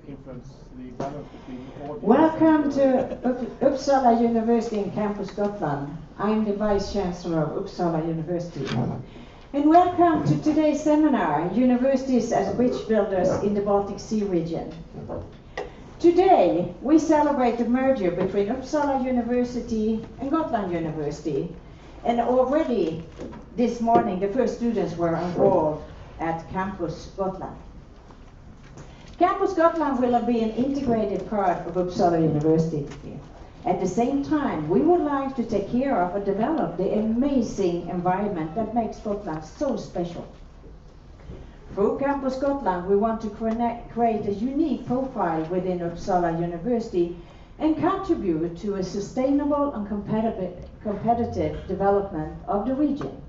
influence the balance between all? Welcome to Uppsala University in Campus Gotland. I'm the Vice Chancellor of Uppsala University. And welcome to today's seminar, Universities as Bridge Builders in the Baltic Sea Region. Today, we celebrate the merger between Uppsala University and Gotland University. And already this morning, the first students were involved at Campus Gotland. Campus Gotland will be an integrated part of Uppsala University. At the same time, we would like to take care of and develop the amazing environment that makes Gotland so special. Through Campus Gotland, we want to create a unique profile within Uppsala University and contribute to a sustainable and competitive development of the region.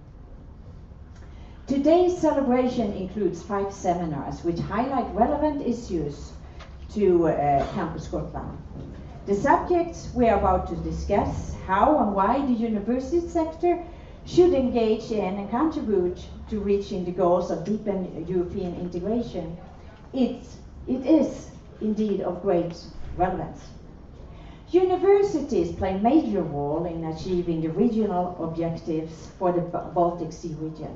Today's celebration includes 5 seminars which highlight relevant issues to Campus Gotland. The subjects we are about to discuss, how and why the university sector should engage in and contribute to reaching the goals of deep European integration. It is indeed of great relevance. Universities play a major role in achieving the regional objectives for the Baltic Sea region.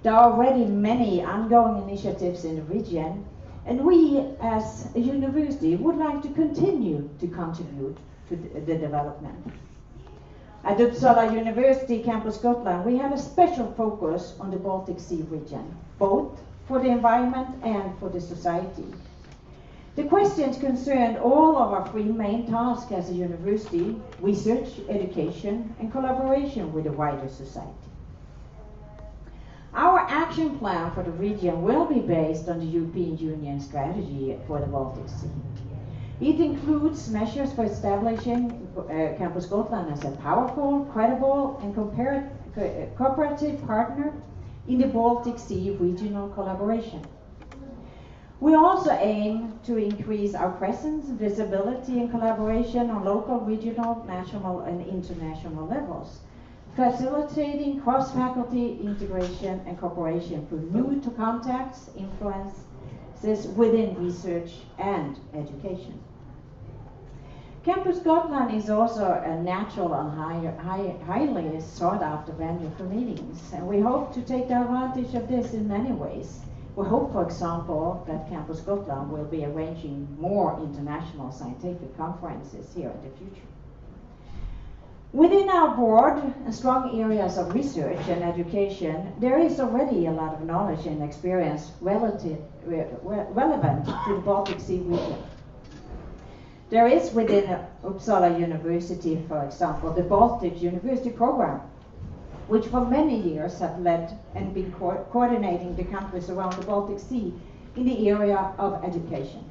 There are already many ongoing initiatives in the region, and we as a university would like to continue to contribute to the development. At Uppsala University Campus Gotland, we have a special focus on the Baltic Sea region, both for the environment and for the society. The questions concern all of our 3 main tasks as a university: research, education, and collaboration with the wider society. Our action plan for the region will be based on the European Union strategy for the Baltic Sea. It includes measures for establishing Campus Gotland as a powerful, credible, and cooperative partner in the Baltic Sea regional collaboration. We also aim to increase our presence, visibility, and collaboration on local, regional, national, and international levels, facilitating cross-faculty integration and cooperation through new contacts, influences within research and education. Campus Gotland is also a natural and highly sought-after venue for meetings, and we hope to take advantage of this in many ways. We hope, for example, that Campus Gotland will be arranging more international scientific conferences here in the future. Within our board and strong areas of research and education, there is already a lot of knowledge and experience relevant to the Baltic Sea region. There is within Uppsala University, for example, the Baltic University Program, which for many years have led and been coordinating the countries around the Baltic Sea in the area of education.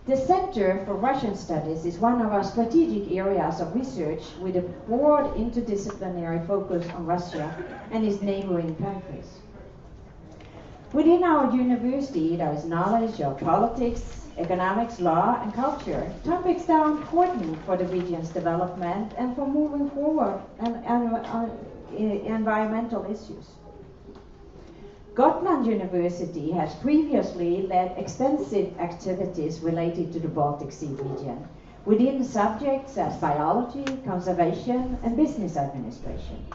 The Center for Russian Studies is one of our strategic areas of research with a broad interdisciplinary focus on Russia and its neighboring countries. Within our university, there is knowledge of politics, economics, law, and culture, topics that are important for the region's development and for moving forward environmental issues. Gotland University has previously led extensive activities related to the Baltic Sea region within subjects as biology, conservation, and business administration.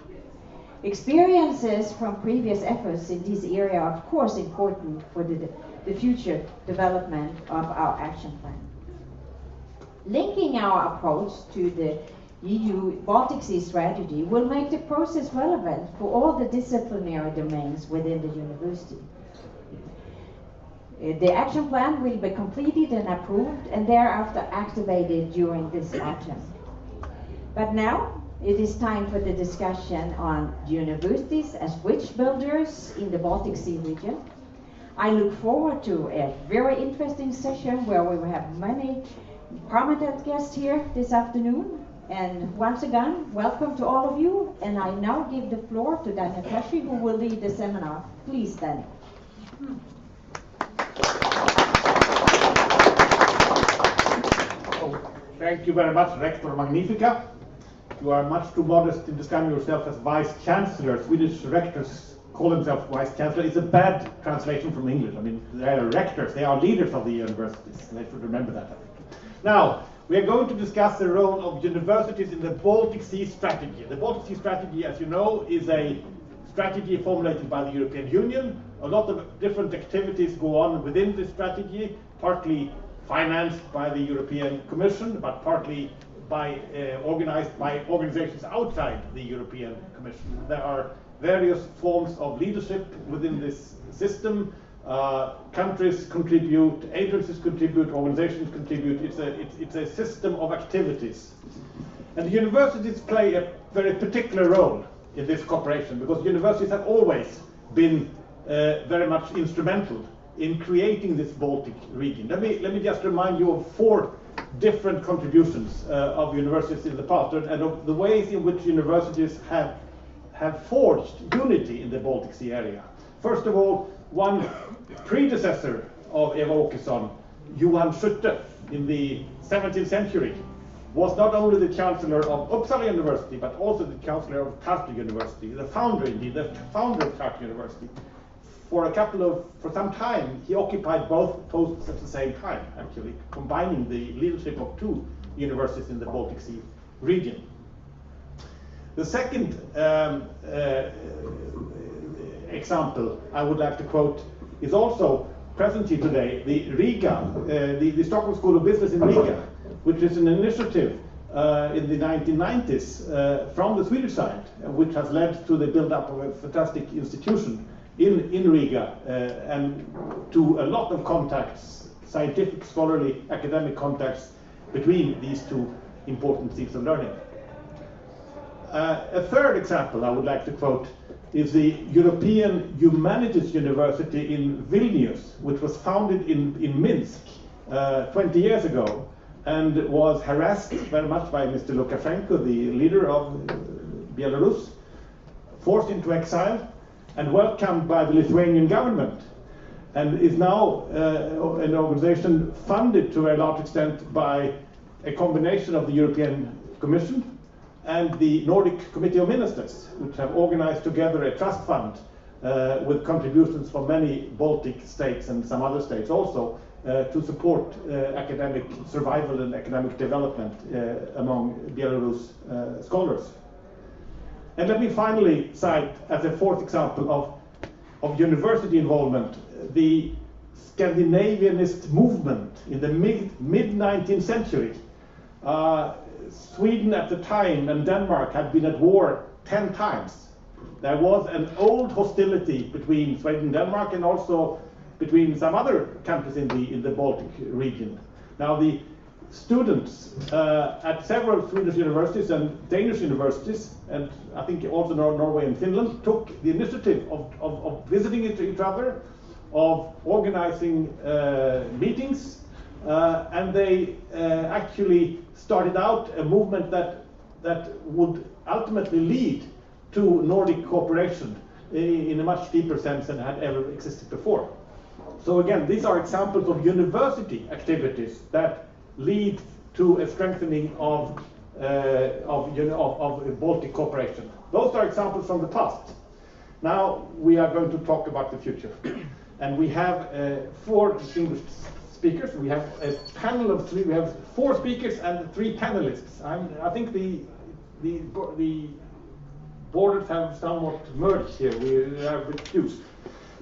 Experiences from previous efforts in this area are of course important for the future development of our action plan. Linking our approach to the EU Baltic Sea strategy will make the process relevant for all the disciplinary domains within the university. The action plan will be completed and approved and thereafter activated during this autumn. But now it is time for the discussion on universities as bridge builders in the Baltic Sea region. I look forward to a very interesting session where we will have many prominent guests here this afternoon. And once again, welcome to all of you. And I now give the floor to Daniel Tarschys, who will lead the seminar. Please, Daniel. Thank you very much, Rector Magnifica. You are much too modest in describing yourself as Vice Chancellor. Swedish rectors call themselves vice chancellor is a bad translation from English. I mean, they are rectors, they are leaders of the universities, and they should remember that, I think. Now, we are going to discuss the role of universities in the Baltic Sea strategy. The Baltic Sea strategy, as you know, is a strategy formulated by the European Union. A lot of different activities go on within this strategy, partly financed by the European Commission, but partly organized by organizations outside the European Commission. There are various forms of leadership within this system. Countries contribute, agencies contribute, organizations contribute. It's a system of activities. And the universities play a very particular role in this cooperation, because universities have always been very much instrumental in creating this Baltic region. Let me just remind you of 4 different contributions of universities in the past, and of the ways in which universities have forged unity in the Baltic Sea area. First of all, one predecessor of Eva Åkesson, Johan Skytte, in the 17th century, was not only the chancellor of Uppsala University, but also the chancellor of Tarschys University, the founder of Tarschys University. For some time, he occupied both posts at the same time, actually, combining the leadership of 2 universities in the Baltic Sea region. The second example I would like to quote is also present here today, the Riga, the Stockholm School of Business in Riga, which is an initiative in the 1990s from the Swedish side, which has led to the build-up of a fantastic institution in Riga and to a lot of contacts, scientific, scholarly, academic contacts between these 2 important fields of learning. A third example I would like to quote is the European Humanities University in Vilnius, which was founded in Minsk 20 years ago and was harassed very much by Mr. Lukashenko, the leader of Belarus, forced into exile and welcomed by the Lithuanian government, and is now an organization funded to a large extent by a combination of the European Commission and the Nordic Committee of Ministers, which have organized together a trust fund with contributions from many Baltic states and some other states also to support academic survival and academic development among Belarus scholars. And let me finally cite as a 4th example of university involvement the Scandinavianist movement in the mid-19th century. Sweden at the time and Denmark had been at war 10 times. There was an old hostility between Sweden and Denmark, and also between some other countries in the Baltic region. Now the students at several Swedish universities and Danish universities, and I think also Norway and Finland, took the initiative of visiting each other, of organizing meetings, and they actually started out a movement that would ultimately lead to Nordic cooperation in a much deeper sense than had ever existed before. So again, these are examples of university activities that lead to a strengthening of Baltic cooperation. Those are examples from the past. Now we are going to talk about the future. And we have 4 distinguished speakers. We have a panel of 3. We have 4 speakers and 3 panelists. I think the borders have somewhat merged here. We are a bit confused.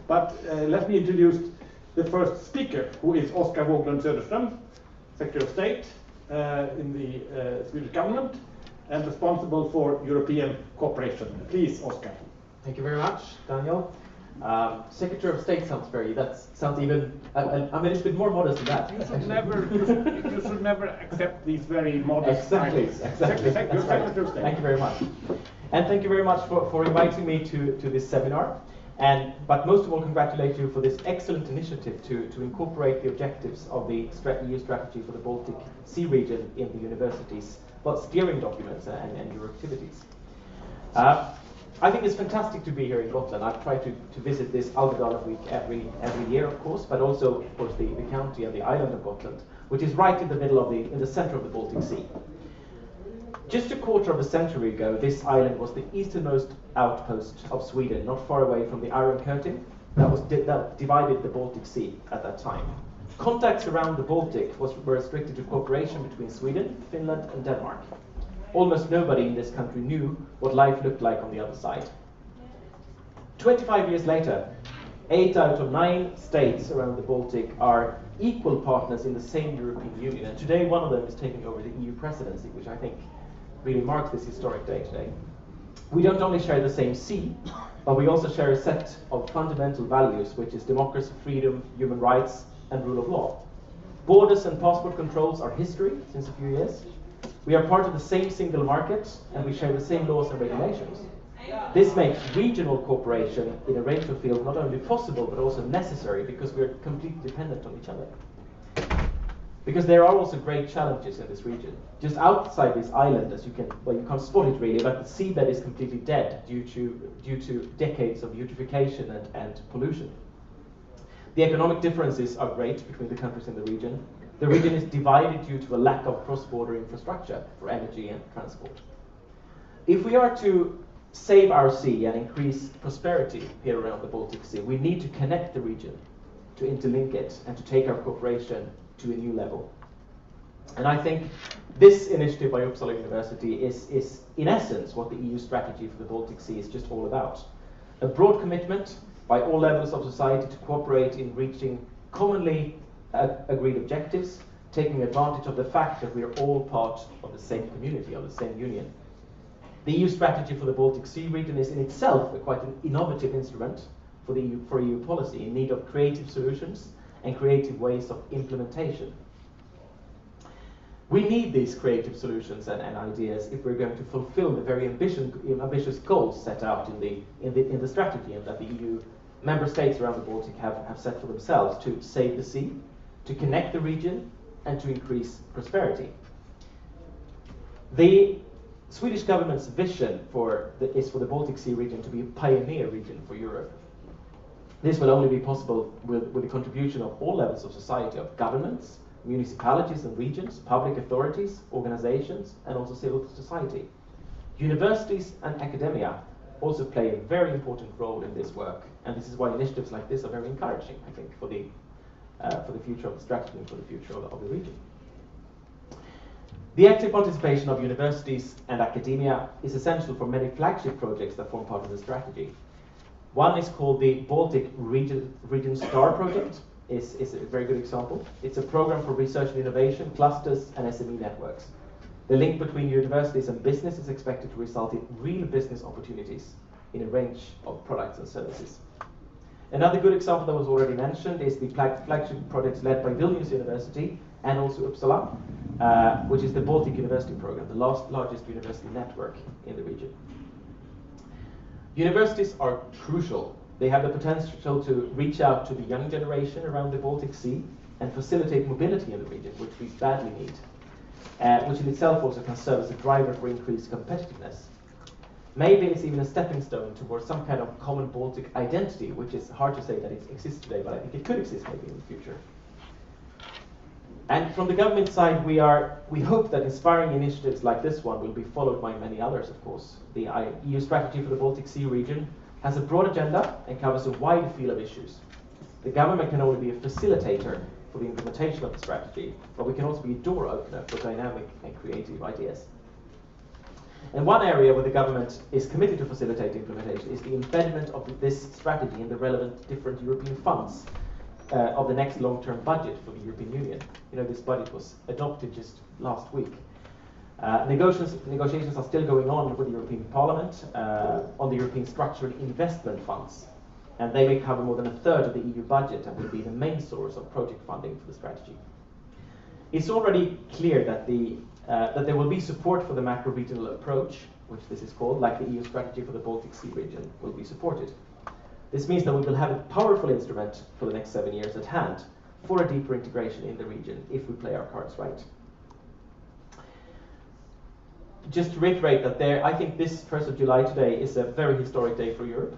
But let me introduce the first speaker, who is Oskar Wåglund Söderström, Secretary of State in the Swedish government and responsible for European cooperation. Please, Oskar. Thank you very much, Daniel. Secretary of State sounds even. I'm a little bit more modest than that. You should never accept these very modest titles. Exactly. Thank you, Secretary of State. Thank you very much, and thank you very much for inviting me to this seminar. But most of all, congratulate you for this excellent initiative to incorporate the objectives of the EU strategy for the Baltic Sea region in the universities, steering documents and your activities. I think it's fantastic to be here in Gotland. I've tried to visit this Alvedalen week every year, of course, but also, of course, the county and the island of Gotland, which is right in the middle in the center of the Baltic Sea. Just a quarter of a century ago, this island was the easternmost outpost of Sweden, not far away from the Iron Curtain that divided the Baltic Sea at that time. Contacts around the Baltic were restricted to cooperation between Sweden, Finland, and Denmark. Almost nobody in this country knew what life looked like on the other side. 25 years later, 8 out of 9 states around the Baltic are equal partners in the same European Union, and today one of them is taking over the EU presidency, which I think really marks this historic day today. We don't only share the same sea, but we also share a set of fundamental values, which is democracy, freedom, human rights, and rule of law. Borders and passport controls are history since a few years. We are part of the same single market, and we share the same laws and regulations. This makes regional cooperation in a Regio field not only possible, but also necessary, because we are completely dependent on each other. Because there are also great challenges in this region. Just outside this island, as you can't spot it really, but the seabed is completely dead due to decades of eutrophication and pollution. The economic differences are great between the countries in the region. The region is divided due to a lack of cross-border infrastructure for energy and transport. If we are to save our sea and increase prosperity here around the Baltic Sea, we need to connect the region, to interlink it, and to take our cooperation to a new level. And I think this initiative by Uppsala University is in essence what the EU strategy for the Baltic Sea is just all about. A broad commitment by all levels of society to cooperate in reaching commonly agreed objectives, taking advantage of the fact that we are all part of the same community, of the same union. The EU strategy for the Baltic Sea region is in itself quite an innovative instrument for EU policy, in need of creative solutions and creative ways of implementation. We need these creative solutions and ideas if we're going to fulfill the very ambitious goals set out in the strategy, and that the EU member states around the Baltic have set for themselves to save the sea, to connect the region, and to increase prosperity. The Swedish government's vision is for the Baltic Sea region to be a pioneer region for Europe. This will only be possible with the contribution of all levels of society, of governments, municipalities and regions, public authorities, organizations, and also civil society. Universities and academia also play a very important role in this work, and this is why initiatives like this are very encouraging, I think, for the future of the strategy and for the future of the region. The active participation of universities and academia is essential for many flagship projects that form part of the strategy. One is called the Baltic Region Star Project. Is a very good example. It's a program for research and innovation, clusters, and SME networks. The link between universities and business is expected to result in real business opportunities in a range of products and services. Another good example that was already mentioned is the flagship projects led by Vilnius University and also Uppsala, which is the Baltic University Program, the largest university network in the region. Universities are crucial. They have the potential to reach out to the young generation around the Baltic Sea and facilitate mobility in the region, which we badly need, which in itself also can serve as a driver for increased competitiveness. Maybe it's even a stepping stone towards some kind of common Baltic identity, which is hard to say that it exists today, but I think it could exist maybe in the future. And from the government side, we hope that inspiring initiatives like this one will be followed by many others, of course. The EU strategy for the Baltic Sea region has a broad agenda and covers a wide field of issues. The government can only be a facilitator for the implementation of the strategy, but we can also be a door opener for dynamic and creative ideas. And one area where the government is committed to facilitate implementation is the embedment of this strategy in the relevant different European funds of the next long-term budget for the European Union. You know, this budget was adopted just last week. Negotiations are still going on with the European Parliament on the European Structural Investment Funds, and they may cover more than a third of the EU budget and will be the main source of project funding for the strategy. It's already clear that there will be support for the macro-regional approach, which this is called, like the EU strategy for the Baltic Sea region, will be supported. This means that we will have a powerful instrument for the next 7 years at hand for a deeper integration in the region if we play our cards right. Just to reiterate that I think this 1st of July today is a very historic day for Europe.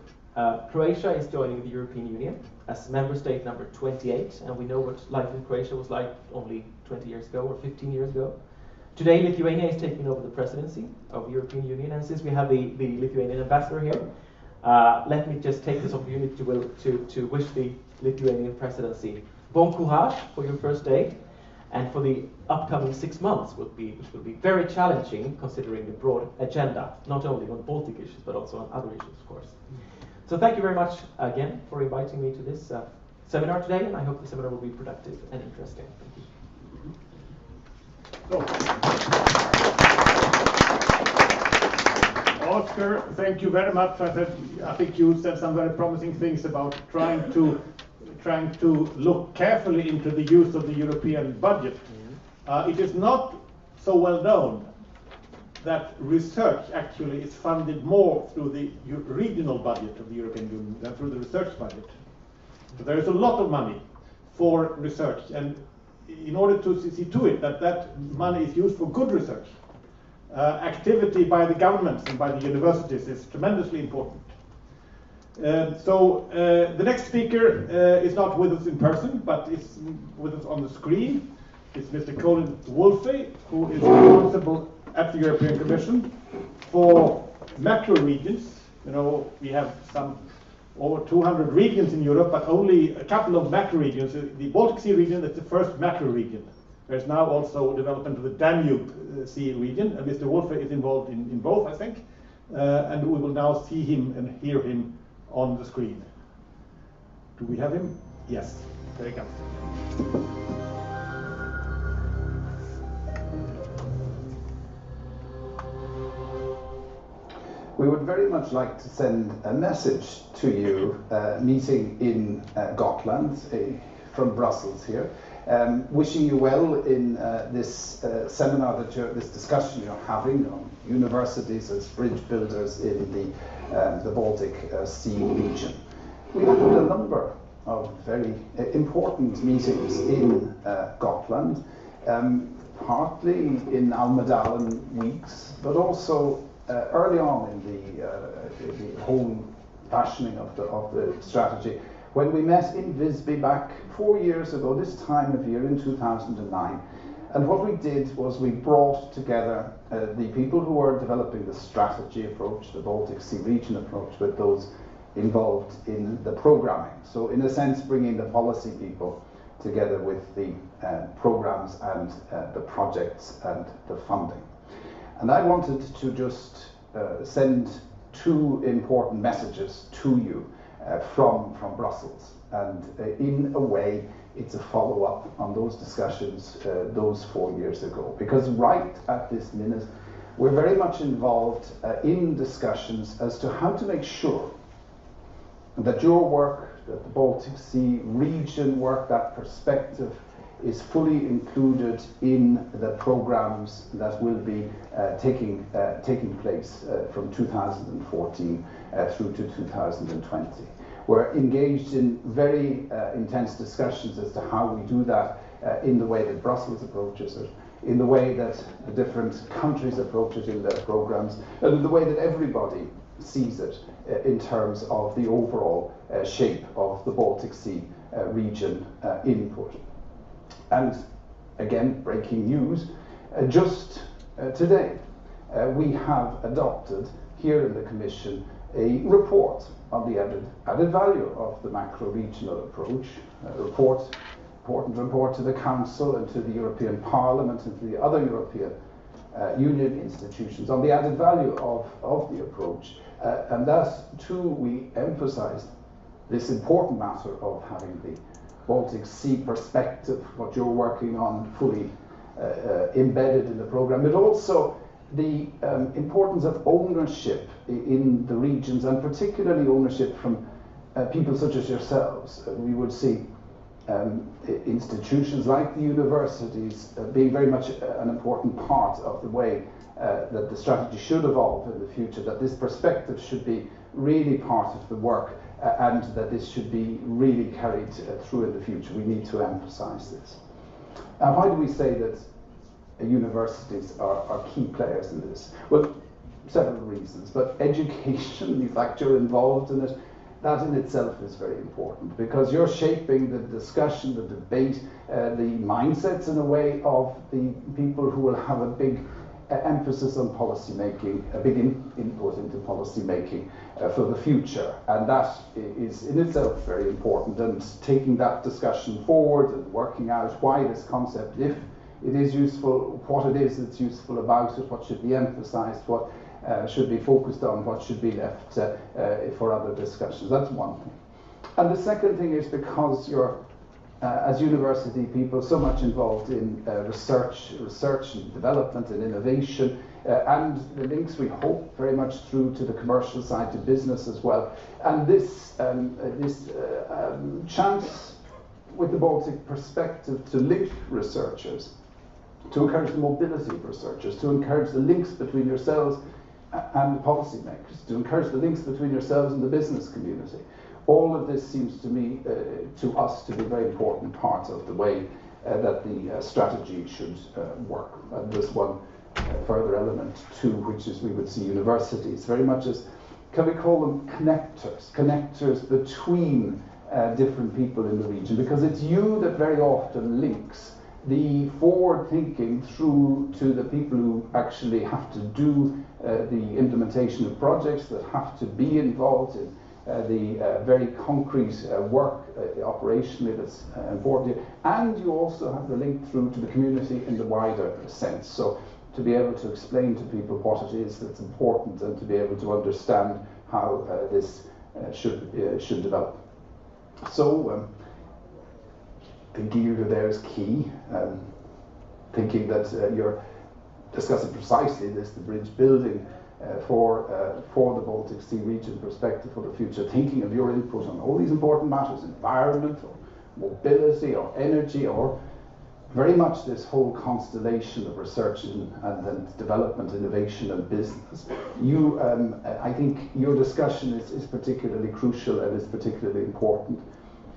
Croatia is joining the European Union as member state number 28, and we know what life in Croatia was like only 20 years ago or 15 years ago. Today, Lithuania is taking over the presidency of the European Union, and since we have the Lithuanian ambassador here, let me just take this opportunity to wish the Lithuanian presidency bon courage for your first day, and for the upcoming 6 months, which will be very challenging considering the broad agenda, not only on Baltic issues, but also on other issues, of course. So thank you very much again for inviting me to this seminar today, and I hope the seminar will be productive and interesting. Thank you. So, Oscar, thank you very much. I think you said some very promising things about trying to look carefully into the use of the European budget. It is not so well known that research actually is funded more through the regional budget of the European Union than through the research budget. So there is a lot of money for research, and in order to see to it that money is used for good research, activity by the governments and by the universities is tremendously important. The next speaker is not with us in person, but is with us on the screen. It's Mr. Colin Wolfe, who is responsible at the European Commission for macro regions. You know, we have some over 200 regions in Europe, but only a couple of macro regions. The Baltic Sea region is the first macro region. There's now also development of the Danube Sea region, and Mr. Wolfe is involved in both, I think. And we will now see him and hear him on the screen. Do we have him? Yes, there he comes. We would very much like to send a message to you, meeting in Gotland from Brussels here, wishing you well in this seminar this discussion you're having on universities as bridge builders in the Baltic Sea region. We had a number of very important meetings in Gotland, partly in Almedalen weeks, but also early on in the whole fashioning of the strategy, when we met in Visby back 4 years ago, this time of year in 2009. And what we did was we brought together the people who were developing the strategy approach, the Baltic Sea region approach, with those involved in the programming. So in a sense, bringing the policy people together with the programs and the projects and the funding. And I wanted to just send two important messages to you from Brussels. And in a way, it's a follow-up on those discussions those 4 years ago. Because right at this minute, we're very much involved in discussions as to how to make sure that your work, that the Baltic Sea region work, that perspective, is fully included in the programs that will be taking place from 2014 through to 2020. We're engaged in very intense discussions as to how we do that in the way that Brussels approaches it, in the way that the different countries approach it in their programs, and in the way that everybody sees it in terms of the overall shape of the Baltic Sea region input. And again, breaking news, just today we have adopted here in the Commission a report on the added value of the macro-regional approach, important report to the Council and to the European Parliament and to the other European Union institutions on the added value of the approach. And that too, we emphasise this important matter of having the Baltic Sea perspective, what you're working on, fully embedded in the programme, but also the importance of ownership in the regions, and particularly ownership from people such as yourselves. We would see institutions like the universities being very much an important part of the way that the strategy should evolve in the future, that this perspective should be really part of the work, and that this should be really carried through in the future. We need to emphasise this. Now, why do we say that universities are key players in this? Well, several reasons, but education, the fact you're involved in it, that in itself is very important, because you're shaping the discussion, the debate, the mindsets in a way of the people who will have a big emphasis on policy making, a big input into policy making for the future. And that is in itself very important, and taking that discussion forward and working out why this concept, if it is useful, what it is that's useful about it, what should be emphasized, what should be focused on, what should be left for other discussions. That's one thing. And the second thing is, because you're as university people so much involved in research and development and innovation, and the links, we hope, very much through to the commercial side, to business as well. And this chance with the Baltic perspective to link researchers, to encourage the mobility of researchers, to encourage the links between yourselves and the policymakers, to encourage the links between yourselves and the business community. All of this seems to me, to us, to be a very important part of the way that the strategy should work. And there's one further element too, which is we would see universities very much as, can we call them connectors between different people in the region, because it's you that very often links the forward thinking through to the people who actually have to do the implementation of projects, that have to be involved in the very concrete work operationally that's important here. And you also have the link through to the community in the wider sense. So to be able to explain to people what it is that's important, and to be able to understand how this should develop. So thinking you there is key. Thinking that you're discussing precisely this, the bridge building for the Baltic Sea region perspective for the future, thinking of your input on all these important matters, environment or mobility or energy, or very much this whole constellation of research and then development, innovation and business. You, I think your discussion is particularly crucial and is particularly important.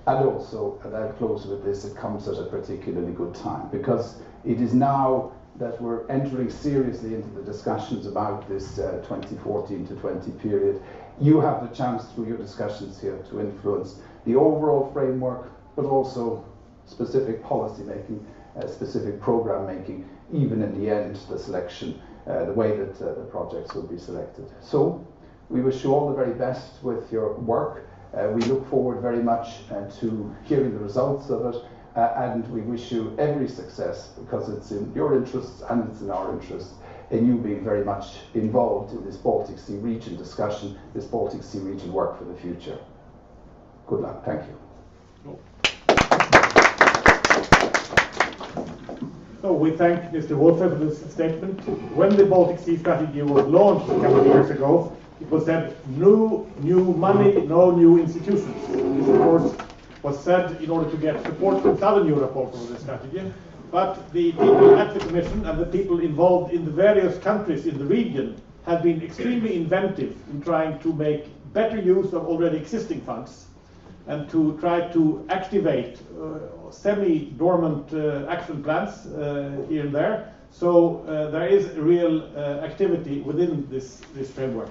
And also, and I'll close with this, it comes at a particularly good time, because it is now that we're entering seriously into the discussions about this 2014 to 20 period. You have the chance through your discussions here to influence the overall framework, but also specific policy making, specific program making, even in the end, the selection, the way that the projects will be selected. So we wish you all the very best with your work. We look forward very much to hearing the results of it. And we wish you every success, because it's in your interests and it's in our interests, in you being very much involved in this Baltic Sea region discussion, this Baltic Sea region work for the future. Good luck. Thank you. So we thank Mr. Wolfe for this statement. When the Baltic Sea strategy was launched a couple of years ago, it was said, no new money, no new institutions. This, of course, was said in order to get support from Southern Europe also for this strategy. But the people at the Commission and the people involved in the various countries in the region have been extremely inventive in trying to make better use of already existing funds, and to try to activate semi-dormant action plans here and there. So there is real activity within this framework.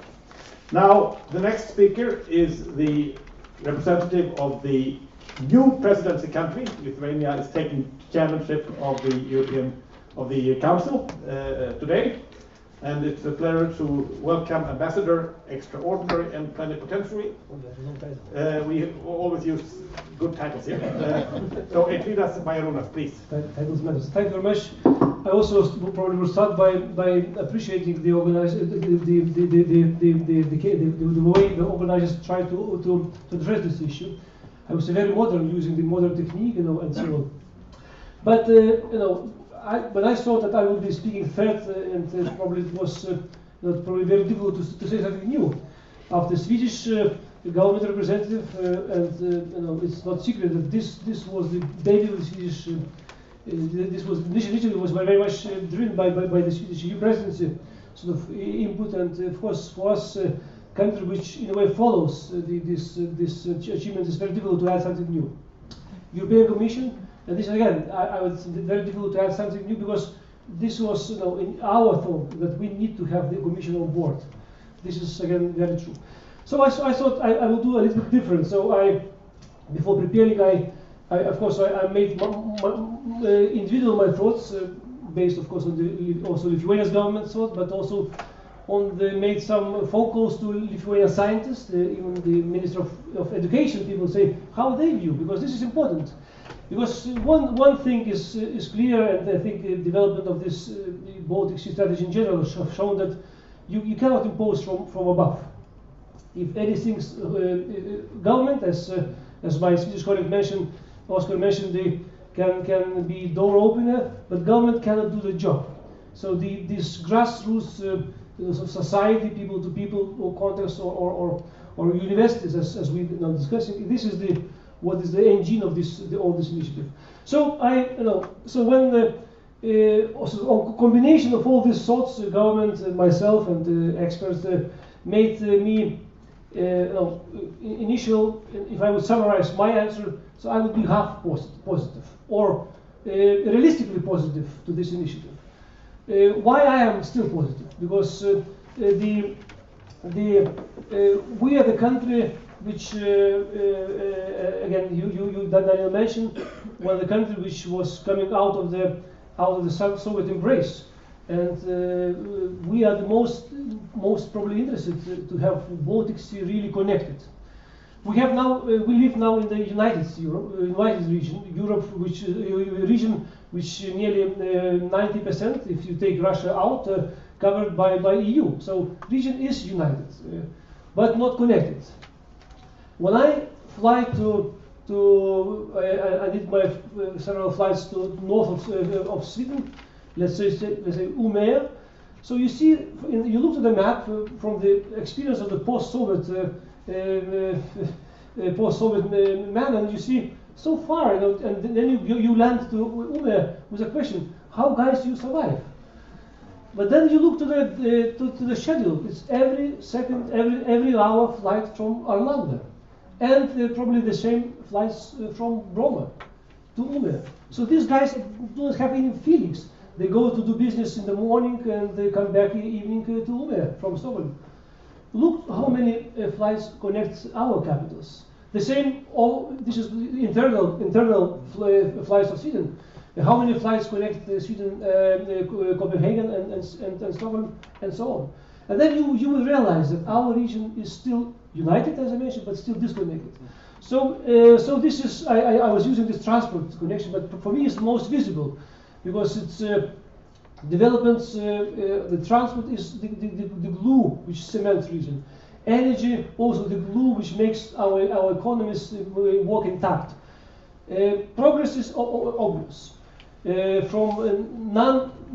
Now, the next speaker is the representative of the new presidency country. Lithuania is taking chairmanship of the Council today, and it's a pleasure to welcome Ambassador Extraordinary and Plenipotentiary. We always use good titles here. So Eitvydas, Bajarunas, please. Titles matters. Thank you very much. I also probably will start by appreciating the way the organizers try to address this issue. I was very modern, using the modern technique, and so on. But when I saw that I would be speaking third, and probably it was probably very difficult to say something new. After Swedish government representative, and it's not secret that this was the baby of the Swedish. This was initially was very much driven by the Swedish EU presidency sort of input, and of course for us, country which in a way follows this achievement, is very difficult to add something new. European Commission, and this again, I would say very difficult to add something new, because this was in our thought that we need to have the Commission on board. This is again very true. So I thought I will do a little bit different. So before preparing, I made individual my thoughts based, of course, on the also Lithuania's government thought, but also made some phone calls to Lithuanian scientists, even the Minister of Education. People say how they view, because this is important. Because one thing is clear, and I think the development of this Baltic Sea strategy in general have shown that you cannot impose from above. If anything, government, as my Swedish colleague mentioned, Oscar mentioned, they can be door opener, but government cannot do the job. So this grassroots society, people to people, or contacts, or universities, as we now discussing, this is what is the engine of all this initiative. So so when also combination of all these thoughts, government, myself, and experts made me initial. If I would summarize my answer, so I would be half positive, or realistically positive to this initiative. Why I am still positive? Because we are the country which, again, you Daniel mentioned, were the country which was coming out of the Soviet embrace, and we are the most probably interested to have Baltic Sea really connected. We live now in the United region, Europe, which a region which nearly 90%, if you take Russia out, covered by EU. So region is united, but not connected. When I fly I did my several flights to north of Sweden, let's say Umeå. So you see, you look at the map from the experience of the post-Soviet man, and you see so far, and then you land to Umeå with a question: how guys you survive? But then you look to the schedule. It's every second, every hour flight from Arlanda, and probably the same flights from Bromma to Umeå. So these guys don't have any feelings. They go to do business in the morning and they come back in the evening to Umeå from Stockholm. Look how many flights connect our capitals. The same. This is internal flights of Sweden. How many flights connect Sweden, Copenhagen, and Stockholm, and so on. And then you will realize that our region is still united, as I mentioned, but still disconnected. So this is I was using this transport connection, but for me it's the most visible, because it's developments. The transport is the glue which cements region. Energy also the glue which makes our economies work intact. Progress is obvious. From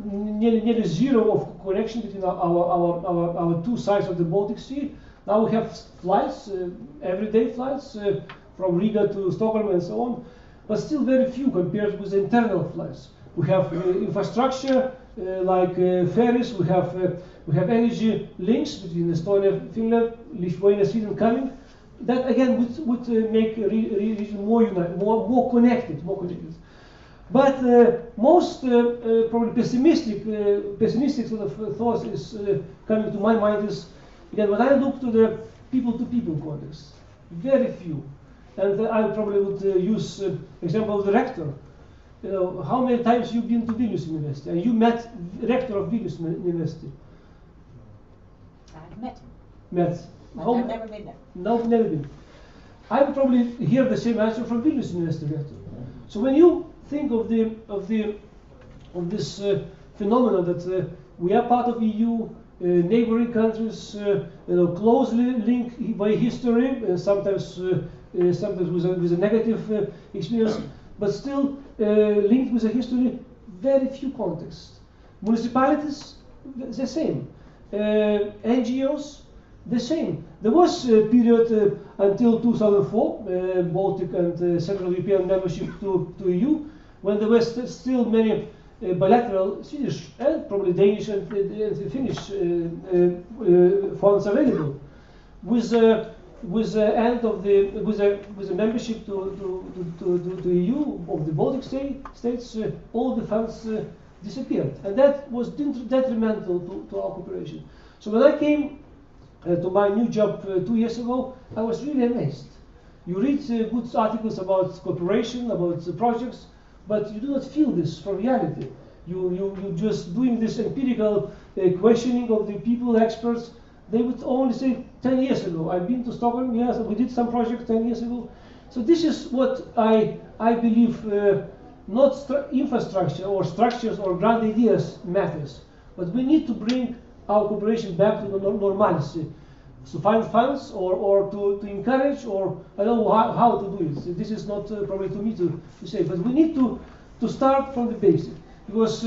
nearly zero of connection between our two sides of the Baltic Sea. Now we have flights, everyday flights from Riga to Stockholm and so on, but still very few compared with internal flights. We have infrastructure like ferries. We have energy links between Estonia, Finland, Lithuania, Sweden coming. That again would make a region more united, more connected. But most probably pessimistic sort of thoughts is coming to my mind is, again, when I look to the people-to-people context, very few, and I probably would use example of the Rector. How many times you've been to Vilnius University and you met Rector of Vilnius University? I've met him. I've never been there. No, never been. I would probably hear the same answer from Vilnius University Rector. So when you think of this phenomenon that we are part of EU, neighboring countries, closely linked by history, sometimes with a negative experience, but still linked with a history, very few contexts. Municipalities, the same. NGOs, the same. There was a period until 2004, Baltic and Central European membership to EU, when there were still many bilateral Swedish and probably Danish and Finnish funds available. With the end of with the membership to EU of the Baltic states, all the funds disappeared, and that was detrimental to our cooperation. So when I came to my new job 2 years ago, I was really amazed. You read good articles about cooperation, about projects, but you do not feel this from reality. You just doing this empirical questioning of the people, experts. They would only say 10 years ago. I've been to Stockholm, yes, we did some project 10 years ago. So this is what I believe, not infrastructure or structures or grand ideas matters, but we need to bring our cooperation back to the normalcy. To find funds or to encourage, or I don't know how to do it. This is not probably to me to say, but we need to start from the basic, because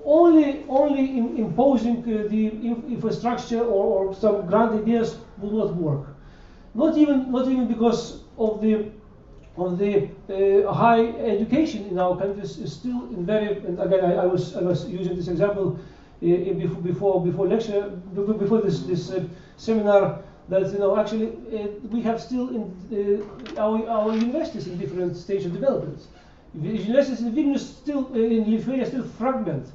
only imposing the infrastructure or some grand ideas will not work. Not even because of the high education in our countries is still in very. And again, I was using this example before lecture, before this seminar, that actually we have still in our universities in different stages of development. Universities in Vilnius still in Lithuania still fragment.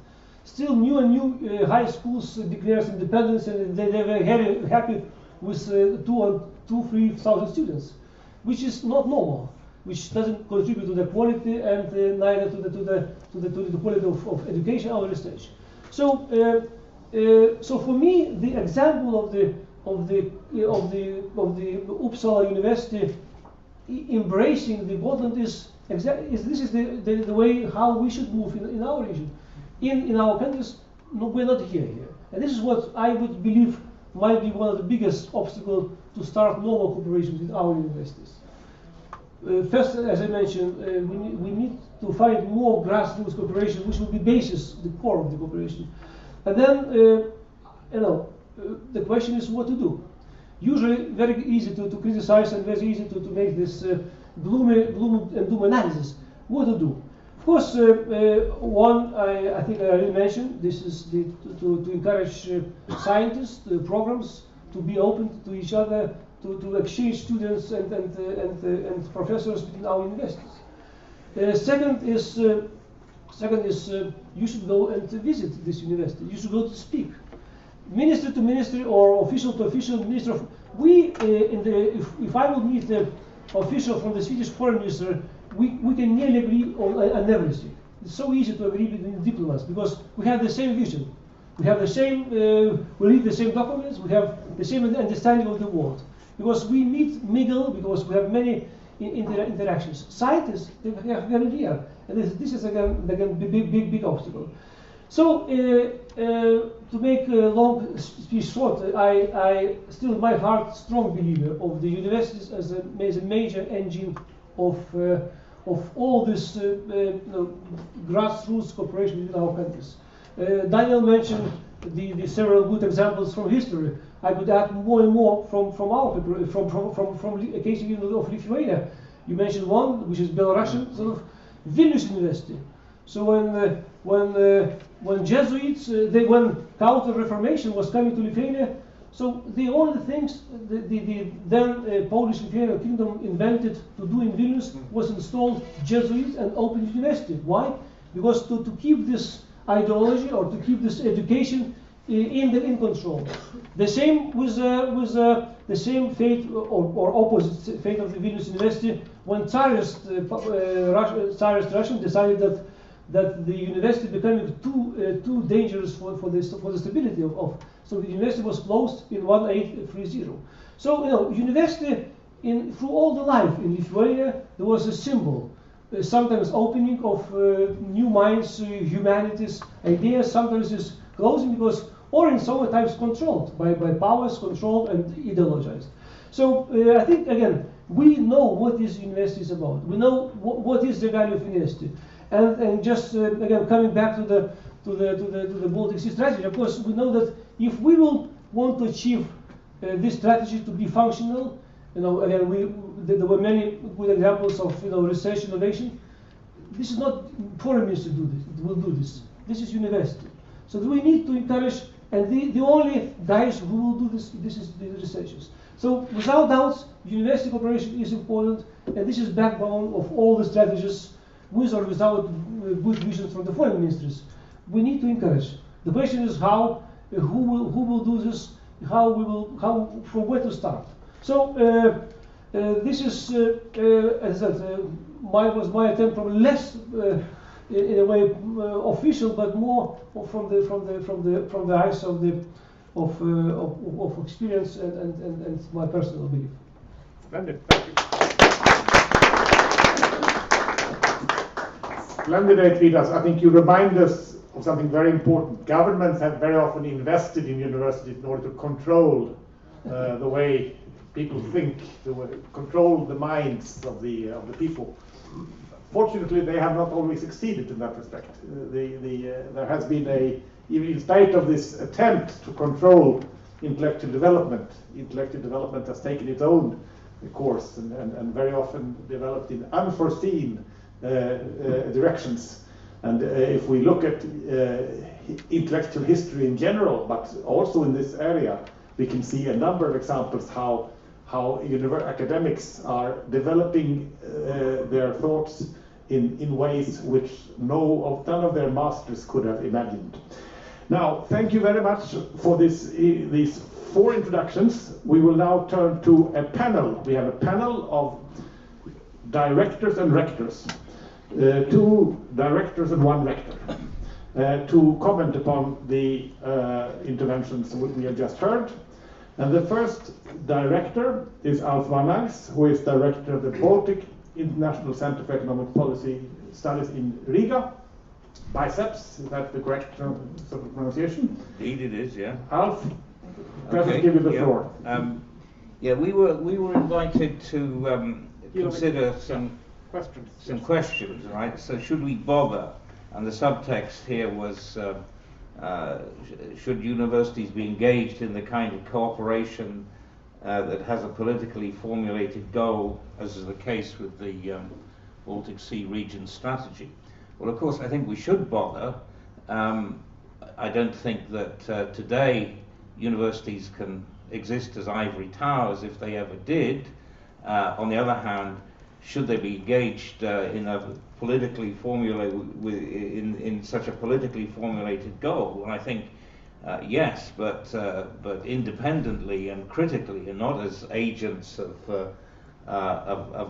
Still new and new high schools declares independence, and they were very happy with 2,000-3,000 students, which is not normal, which doesn't contribute to the quality and neither to the quality of education or research. So, so for me, the example of the Uppsala University embracing the Wåglund is the way how we should move in our region. In our countries, no, we're not here, and this is what I would believe might be one of the biggest obstacles to start normal cooperation with our universities. First, as I mentioned, we need to find more grassroots cooperation, which will be basis, the core of the cooperation. And then, the question is what to do. Usually, very easy to criticize and very easy to make this gloom and doom analysis. What to do? Of course, one I think I already mentioned. This is to encourage scientists, programs to be open to each other, to exchange students and professors within our universities. Second is you should go and visit this university. You should go to speak, minister to ministry or official to official. Minister of if I would meet the official from the Swedish foreign minister, we can nearly agree on everything. It's so easy to agree between diplomats because we have the same vision. We have the same, we read the same documents, we have the same understanding of the world. Because we mingle, because we have many interactions. Scientists, they have very rare, and this is again big obstacle. So, to make a long speech short, I still in my heart strong believer of the universities as a major engine of all this grassroots cooperation within our countries. Daniel mentioned the several good examples from history. I could add more and more from a case of Lithuania. You mentioned one, which is Belarusian, sort of Vilnius University. So when Jesuits, when Counter-Reformation was coming to Lithuania, so the only things the then Polish-Lithuanian kingdom invented to do in Vilnius was install Jesuits and open university. Why? Because to keep this ideology or to keep this education in control. The same with the same fate or opposite fate of the Vilnius University when Tsarist Russian decided that the university becoming too dangerous for the stability of. So the university was closed in 1830. So university through all the life in Lithuania there was a symbol. Sometimes opening of new minds, humanities, ideas. Sometimes is closing because, or in some times controlled by powers, controlled and ideologized. So I think again we know what this university is about. We know what is the value of university, and just again coming back to the Baltic Sea strategy. Of course, we know that if we will want to achieve this strategy to be functional. Again, there were many good examples of research innovation. This is not foreign ministry will do this. This is university. So we need to encourage, and the only guys who will do this is the researchers. So without doubt, university cooperation is important, and this is backbone of all the strategies, with or without good visions from the foreign ministries. We need to encourage. The question is how, who will do this, from where to start. So this is, as I said, my attempt from less, in a way, official, but more from the eyes of experience and my personal belief. Splendid, thank you. Splendid, Eitvydas. I think you remind us of something very important. Governments have very often invested in universities in order to control the way people think, control the minds of the people. Fortunately, they have not always succeeded in that respect. There has been even in spite of this attempt to control intellectual development has taken its own course and very often developed in unforeseen directions. And if we look at intellectual history in general, but also in this area, we can see a number of examples how academics are developing their thoughts in ways which none of their masters could have imagined. Now, thank you very much for these 4 introductions. We will now turn to a panel. We have a panel of directors and rectors, 2 directors and 1 rector, to comment upon the interventions we have just heard. And the first director is Vanags, who is director of the Baltic International Center for Economic Policy Studies in Riga. BICEPS, is that the correct sort of pronunciation? Indeed it is, yeah. Alf, let's give you the floor. Yeah, we were invited to consider some questions, right? So should we bother? And the subtext here was, should universities be engaged in the kind of cooperation that has a politically formulated goal, as is the case with the Baltic Sea Region strategy? Well, of course, I think we should bother. I don't think that today universities can exist as ivory towers if they ever did. On the other hand, should they be engaged in a politically in such a politically formulated goal? And I think yes, but independently and critically, and not as agents of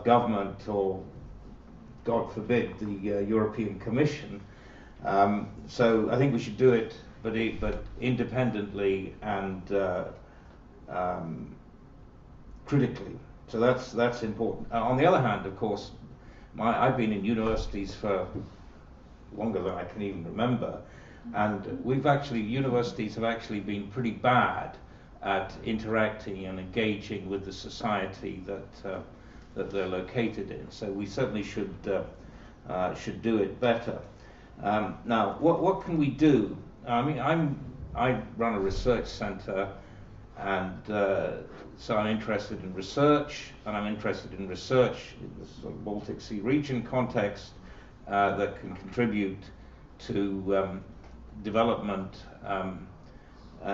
government or, God forbid, the European Commission. So I think we should do it, but independently and critically. So that's important. On the other hand, of course, I've been in universities for longer than I can even remember, and universities have actually been pretty bad at interacting and engaging with the society that they're located in. So we certainly should do it better. Now, what can we do? I mean, I run a research center, and so I'm interested in research, and I'm interested in research in the sort of Baltic Sea region context that can contribute to development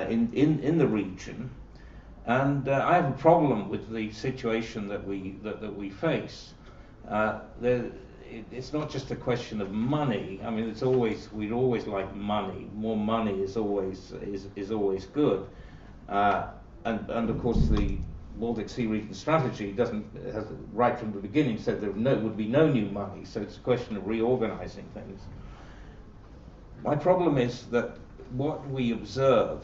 in the region. And I have a problem with the situation that we face. It's not just a question of money. I mean, we'd always like money. More money is always good. And of course, the Baltic Sea Region strategy has right from the beginning said there would be no new money. So it's a question of reorganizing things. My problem is that what we observe,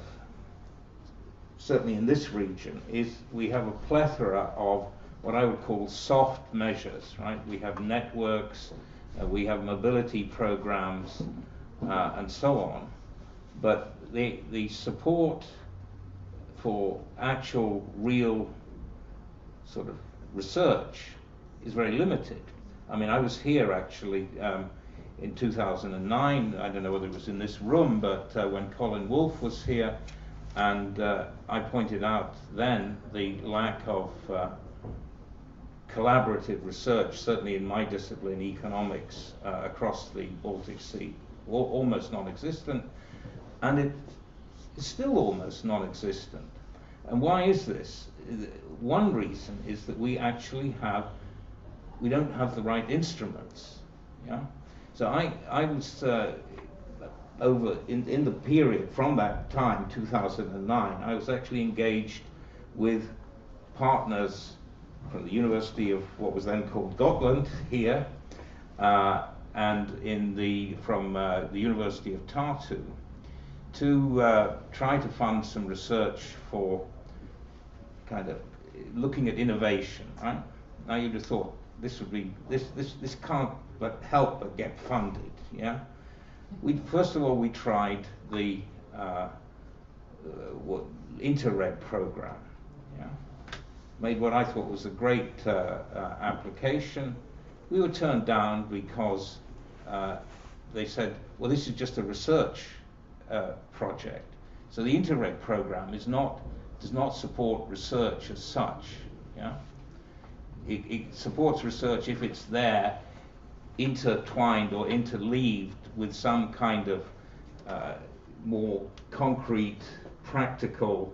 certainly in this region, is we have a plethora of what I would call soft measures, right? We have networks, we have mobility programs, and so on. But the support for actual, real sort of research is very limited. I mean, I was here actually in 2009, I don't know whether it was in this room, but when Colin Wolfe was here, and I pointed out then the lack of collaborative research, certainly in my discipline, economics, across the Baltic Sea, almost non-existent, and it is still almost non-existent. And why is this? One reason is that we don't have the right instruments. Yeah. So I was in the period from that time, 2009, I was actually engaged with partners from the University of what was then called Wåglund here, and from the University of Tartu, to try to fund some research for kind of looking at innovation. Right? Now you'd have thought this can't but help but get funded. Yeah. First of all we tried the Interreg program. Yeah. Made what I thought was a great application. We were turned down because they said, well, this is just a research project. So the Interreg program does not support research as such. Yeah? It supports research if it's there, intertwined or interleaved with some kind of more concrete, practical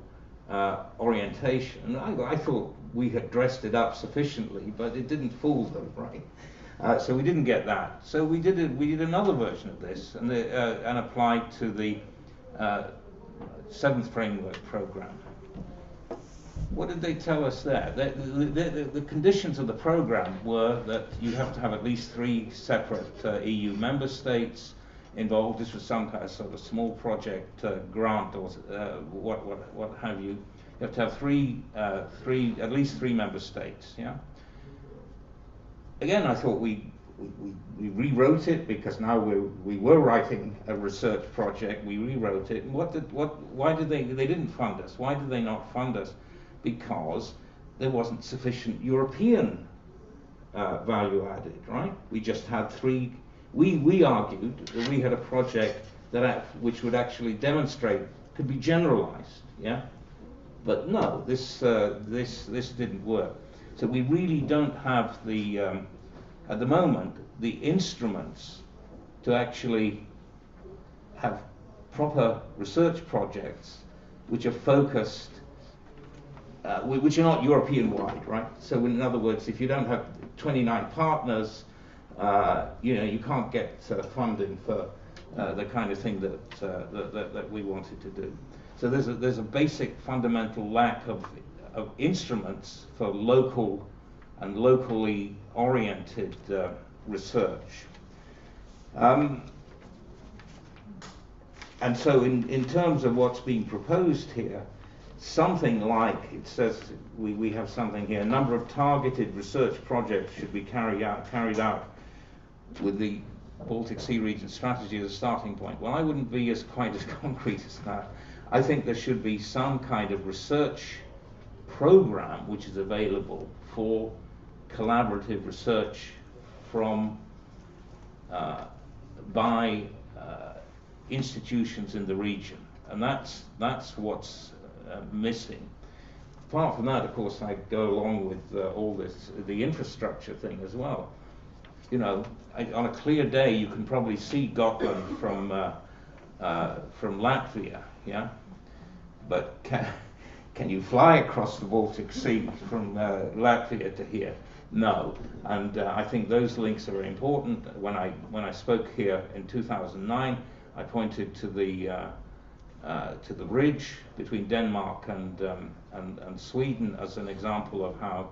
orientation. And I thought we had dressed it up sufficiently, but it didn't fool them, right? So we didn't get that. So we did another version of this and applied to the 7th Framework Program. What did they tell us there? The conditions of the program were that you have to have at least 3 separate EU member states involved. This was some kind of sort of small project grant or what have you. You have to have at least three member states. Yeah. Again, I thought we rewrote it because now we were writing a research project. We rewrote it. And why did they didn't fund us? Why did they not fund us? Because there wasn't sufficient European value added, right? We just had 3. We argued that we had a project which would actually demonstrate could be generalized, yeah. But no, this didn't work. So we really don't have at the moment the instruments to actually have proper research projects which are focused. Which are not European-wide, right? So in other words, if you don't have 29 partners, you can't get funding for the kind of thing that we wanted to do. So there's a basic fundamental lack of instruments for local and locally oriented research. And so in terms of what's being proposed here, something like, it says, we have something here, a number of targeted research projects should be carried out with the Baltic Sea Region strategy as a starting point. Well, I wouldn't be quite as concrete as that. I think there should be some kind of research program which is available for collaborative research by institutions in the region. And that's what's missing. Apart from that, of course, I go along with all this, the infrastructure thing as well. You know, on a clear day, you can probably see Gotland from Latvia, yeah. But can you fly across the Baltic Sea from Latvia to here? No. And I think those links are very important. When I spoke here in 2009, I pointed to the ridge between Denmark and Sweden as an example of how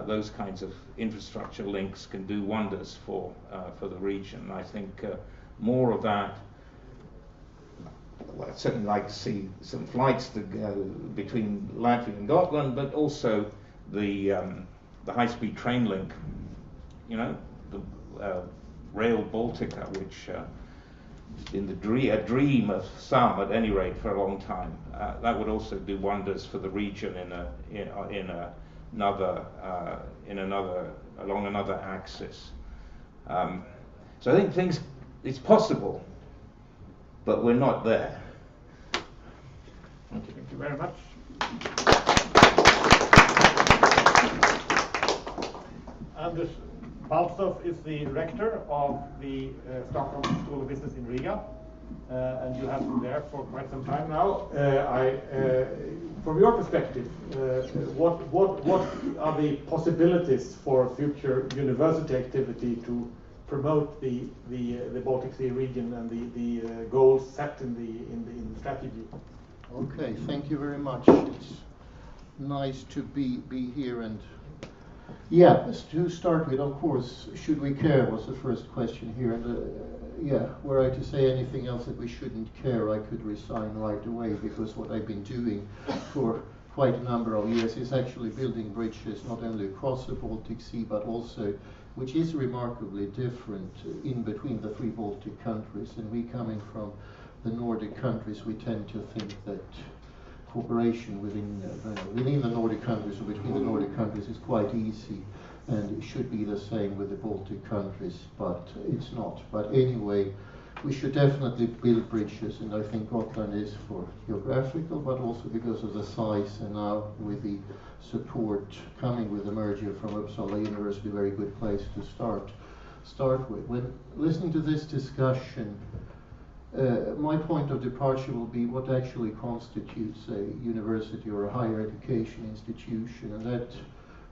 those kinds of infrastructure links can do wonders for the region. I think more of that. Well, I'd certainly like to see some flights to go between Latvia and Gotland, but also the high-speed train link. You know, the Rail Baltica, which in a dream of some, at any rate, for a long time. That would also do wonders for the region along another axis. So I think it's possible, but we're not there. Thank you very much. Anders Paalzow is the rector of the Stockholm School of Business in Riga, and you have been there for quite some time now. From your perspective, what are the possibilities for future university activity to promote the Baltic Sea region and the goals set in the strategy. Okay, thank you very much. It's nice to be here, and yeah, to start with, of course, should we care was the first question here, and yeah, were I to say anything else that we shouldn't care, I could resign right away, because what I've been doing for quite a number of years is actually building bridges not only across the Baltic Sea but also, which is remarkably different, in between the three Baltic countries. And we, coming from the Nordic countries, we tend to think that cooperation within the Nordic countries or between the Nordic countries is quite easy, and it should be the same with the Baltic countries, but it's not. But anyway, we should definitely build bridges, and I think Gotland is, for geographical, but also because of the size, and now with the support coming with the merger from Uppsala University, a very good place to start with. When listening to this discussion, my point of departure will be what actually constitutes a university or a higher education institution, and that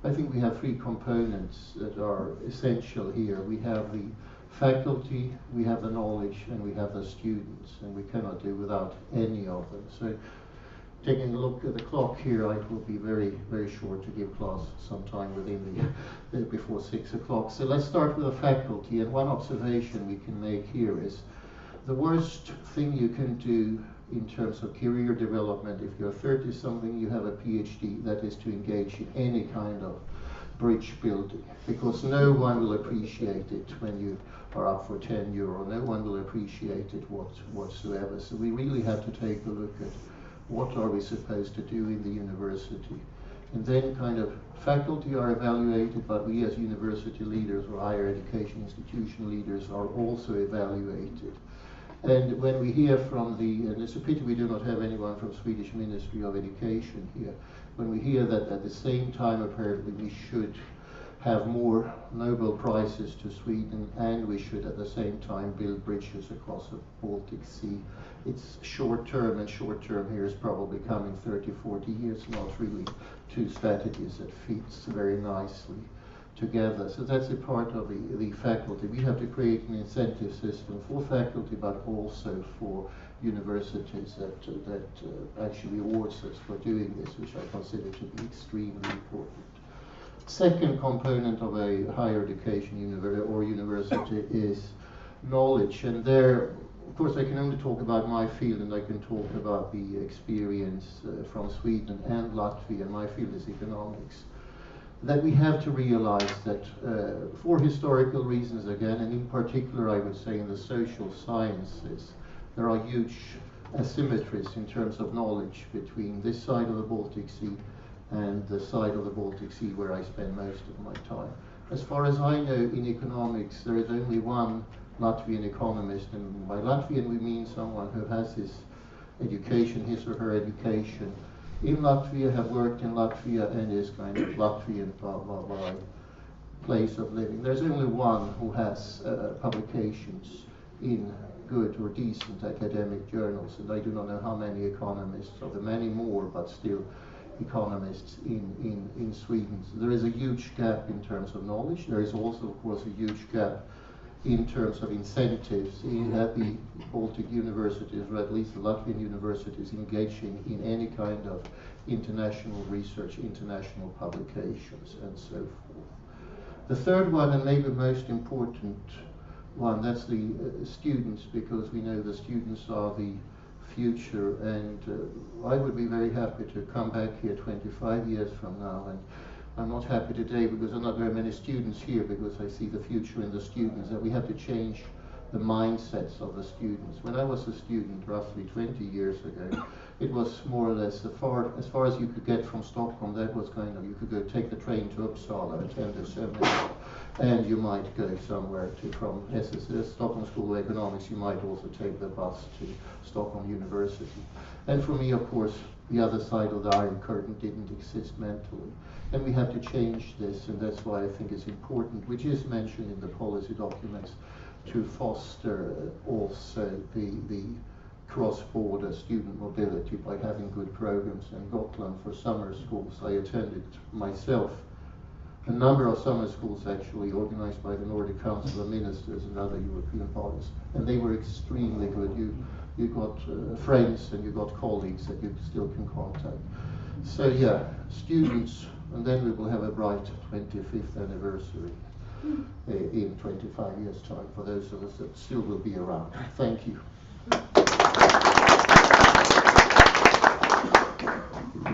I think we have three components that are essential here. We have the faculty, we have the knowledge, and we have the students, and we cannot do without any of them. So, taking a look at the clock here, I will be very, very short to give Claes some time within before 6 o'clock. So let's start with the faculty, and one observation we can make here is the worst thing you can do in terms of career development, if you're 30-something, you have a PhD, that is to engage in any kind of bridge building, because no one will appreciate it when you are up for tenure, or no one will appreciate it whatsoever. So we really have to take a look at what are we supposed to do in the university. And then kind of faculty are evaluated, but we as university leaders or higher education institution leaders are also evaluated. And when we hear from and it's a pity we do not have anyone from Swedish Ministry of Education here, when we hear that at the same time apparently we should have more Nobel Prizes to Sweden, and we should at the same time build bridges across the Baltic Sea. It's short term, and short term here is probably coming 30, 40 years, not really two strategies that fits very nicely together. So that's a part of the faculty. We have to create an incentive system for faculty, but also for universities that actually awards us for doing this, which I consider to be extremely important. Second component of a higher education university is knowledge, and there, of course, I can only talk about my field, and I can talk about the experience from Sweden and Latvia, and my field is economics. That we have to realize that for historical reasons again, and in particular I would say in the social sciences, there are huge asymmetries in terms of knowledge between this side of the Baltic Sea and the side of the Baltic Sea where I spend most of my time. As far as I know, in economics there is only one Latvian economist, and by Latvian we mean someone who has his education, his or her education in Latvia, have worked in Latvia, and is kind of Latvian by place of living. There's only one who has publications in good or decent academic journals, and I do not know how many economists, or the many more, but still economists in Sweden. So there is a huge gap in terms of knowledge. There is also, of course, a huge gap in terms of incentives at the Baltic universities, or at least the Latvian universities, engaging in any kind of international research, international publications, and so forth. The third one, and maybe most important one, that's the students, because we know the students are the future, and I would be very happy to come back here 25 years from now, and I'm not happy today because there are not very many students here, because I see the future in the students, that we have to change the mindsets of the students. When I was a student roughly 20 years ago, it was more or less as far as you could get from Stockholm. That was kind of, you could go take the train to Uppsala, attend a seminar, and you might go somewhere from SSS, Stockholm School of Economics. You might also take the bus to Stockholm University. And for me, of course, the other side of the Iron Curtain didn't exist mentally. And we have to change this, and that's why I think it's important, which is mentioned in the policy documents, to foster also the cross-border student mobility by having good programs. And Gotland for summer schools, I attended myself a number of summer schools actually organized by the Nordic Council of Ministers and other European bodies, and they were extremely good. You got friends and you got colleagues that you still can contact. So yeah, students, and then we will have a bright 25th anniversary in 25 years' time for those of us that still will be around. Thank you.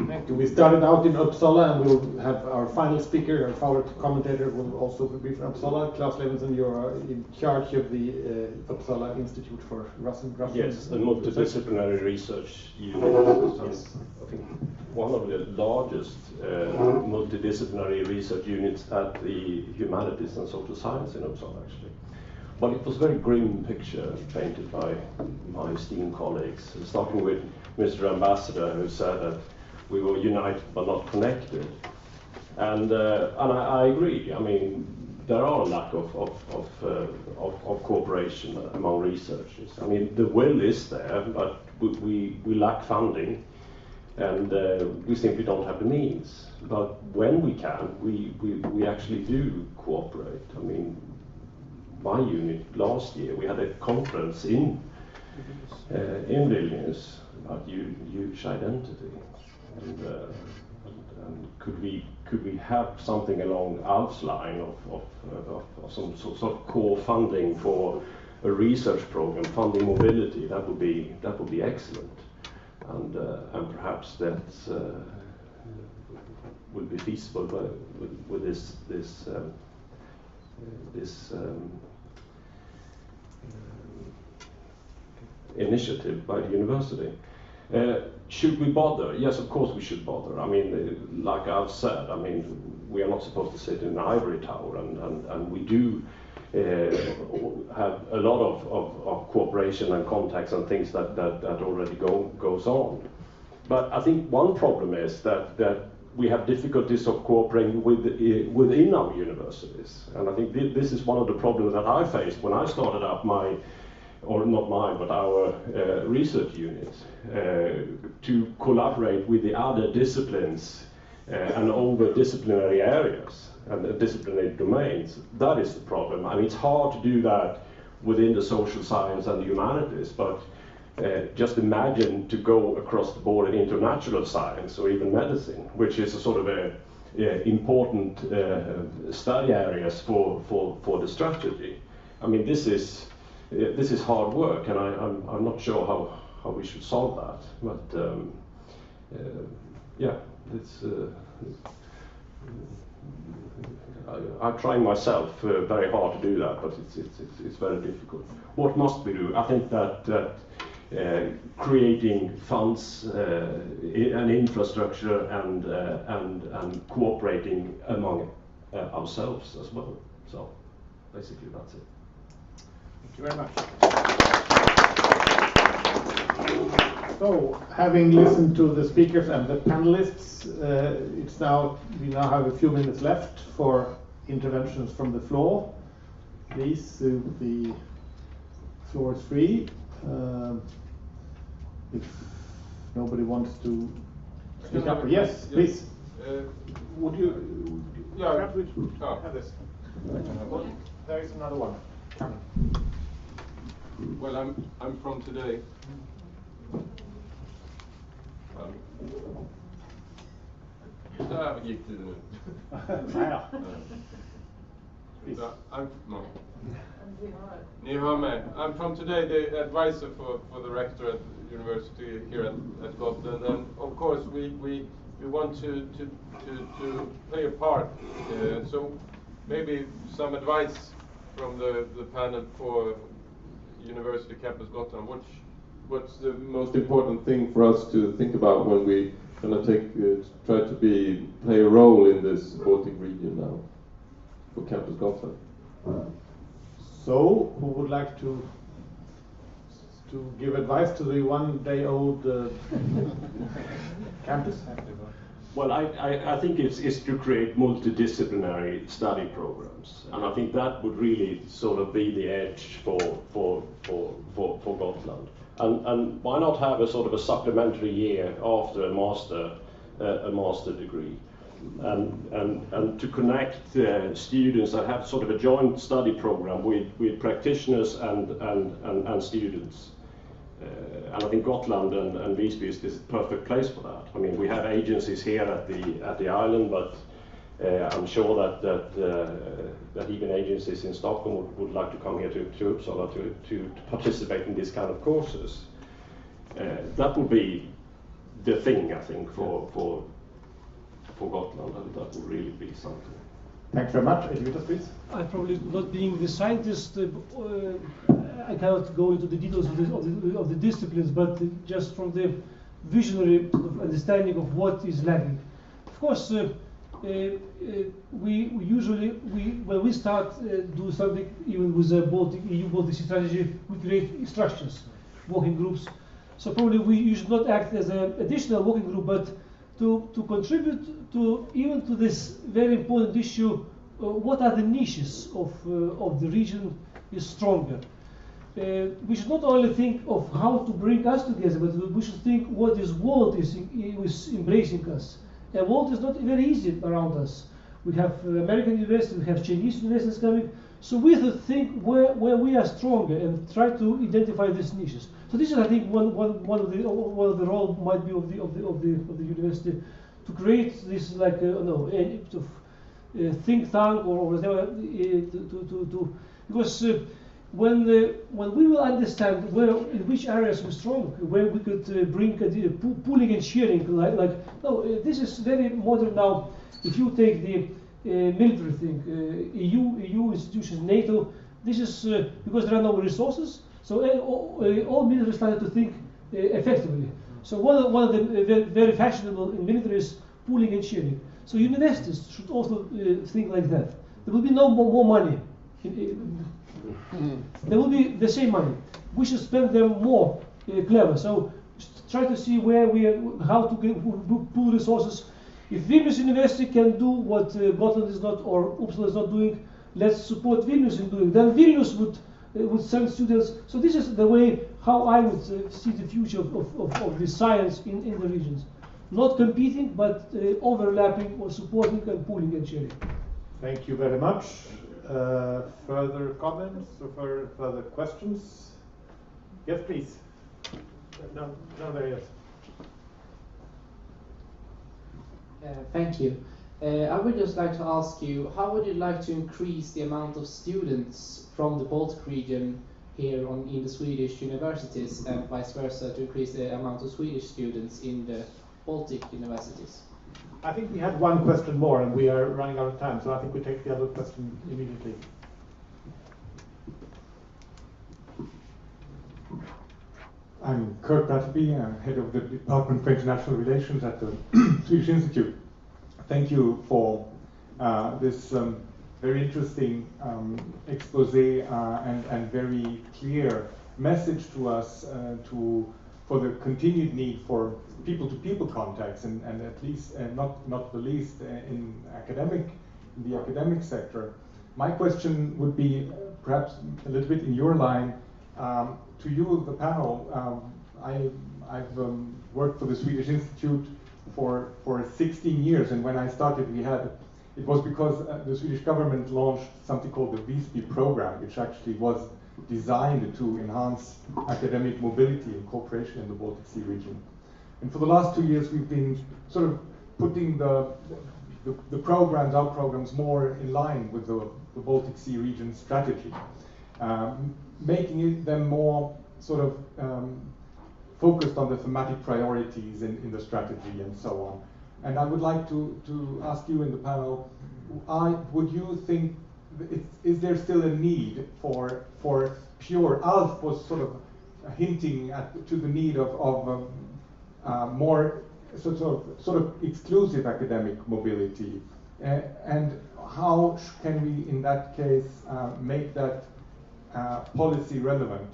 Thank you. We started out in Uppsala, and we'll have our final speaker, our favorite commentator, will also be from Uppsala. Claes Levinsson, you are in charge of the Uppsala Institute for Russian. Yes, a multidisciplinary research unit. Yes. I think one of the largest multidisciplinary research units at the Humanities and Social Science in Uppsala, actually. But it was a very grim picture painted by my esteemed colleagues, starting with Mr. Ambassador, who said that we were united but not connected. And I agree. I mean, there are a lack of cooperation among researchers. I mean, the will is there, but we lack funding, and we simply don't have the means. But when we can, we actually do cooperate. I mean, my unit last year, we had a conference in Vilnius about huge identity, and could we have something along Alf's line of some sort of core funding for a research program, funding mobility? That would be excellent, and perhaps that would be feasible with this initiative by the university. Should we bother? Yes, of course we should bother. I mean, like I've said, I mean, we are not supposed to sit in an ivory tower, and we do have a lot of cooperation and contacts and things that already goes on. But I think one problem is that we have difficulties of cooperating within our universities, and I think this is one of the problems that I faced when I started up our research unit, to collaborate with the other disciplines and over disciplinary areas and disciplinary domains. That is the problem. I mean, it's hard to do that within the social science and the humanities, but just imagine to go across the board into natural science or even medicine, which is a sort of important study areas for the strategy. I mean, this is hard work, and I'm not sure how we should solve that. But yeah, it's. I'm trying myself very hard to do that, but it's very difficult. What must we do? I think that creating funds and infrastructure and cooperating among ourselves as well. So basically that's it. Thank you very much. So, having listened to the speakers and the panelists, we now have a few minutes left for interventions from the floor. Please, the floor is free. If nobody wants to speak up, yes, please. Would you? Yeah. Perhaps we have this. There is another one. Well, I'm from today. Där gick det nu. Ni hör mig. I'm from today, the advisor for the rector at the university here at Gotland, and of course we want to play a part. So maybe some advice from the panel for University Campus Gotland. What's the most important thing for us to think about when we gonna try to play a role in this Baltic region now for Campus Gotland? So, who would like to give advice to the one-day-old campus? Well, I think it's to create multidisciplinary study programs, and I think that would really sort of be the edge for Gotland. And why not have a sort of a supplementary year after a master degree? and to connect students that have sort of a joint study program with practitioners and students. And I think Gotland and Visby is the perfect place for that. I mean, we have agencies here at the island, but I'm sure that even agencies in Stockholm would like to come here to Uppsala to participate in this kind of courses. That would be the thing, I think, for Gotland, and that would really be something. Thanks very much. Eitvydas, please. I probably, not being the scientist, I cannot go into the details of the disciplines, but just from the visionary sort of understanding of what is lacking. Of course, we usually, when we start do something, even with the Baltic Sea strategy, we create structures, working groups. So probably we should not act as an additional working group, but to contribute to even to this very important issue, what are the niches of the region is stronger. We should not only think of how to bring us together, but we should think what this world is embracing us. The world is not very easy around us. We have American universities, we have Chinese universities coming. So we have to think where we are stronger and try to identify these niches. So this is, I think, one of the role might be of the university to create this like think tank or whatever because when we will understand in which areas we're strong, where we could bring pooling and sharing, this is very modern now. If you take the military thing, EU institutions, NATO, this is because there are no resources. So all military started to think effectively. So one of the very fashionable in military is pooling and sharing. So universities should also think like that. There will be no more money. There will be the same money. We should spend them more clever. So try to see how to pool resources. If Vilnius University can do what Gotland is not or Uppsala is not doing, let's support Vilnius in doing. Then Vilnius would send students. So this is the way how I would see the future of the science in the regions. Not competing, but overlapping or supporting and pooling and sharing. Thank you very much. Further comments or further questions? Yes, please. No, there, yes. Thank you. I would just like to ask you, how would you like to increase the amount of students from the Baltic region here in the Swedish universities and vice versa to increase the amount of Swedish students in the Baltic universities? I think we had one question more and we are running out of time, so I think we take the other question immediately. I'm Kurt Bratterby, I'm head of the Department for International Relations at the Swedish Institute. Thank you for this very interesting expose and very clear message to us for the continued need for people-to-people contacts and at least not the least in the academic sector. My question would be perhaps a little bit in your line to you, the panel. I've worked for the Swedish Institute for 16 years, and when I started, it was because the Swedish government launched something called the Visby program, which actually was designed to enhance academic mobility and cooperation in the Baltic Sea region. And for the last 2 years, we've been sort of putting our programs more in line with the Baltic Sea region strategy, making them more sort of focused on the thematic priorities in the strategy and so on. And I would like to ask you in the panel, would you think, is there still a need for pure, Alf was sort of hinting to the need of more sort of exclusive academic mobility, and how can we in that case make that policy relevant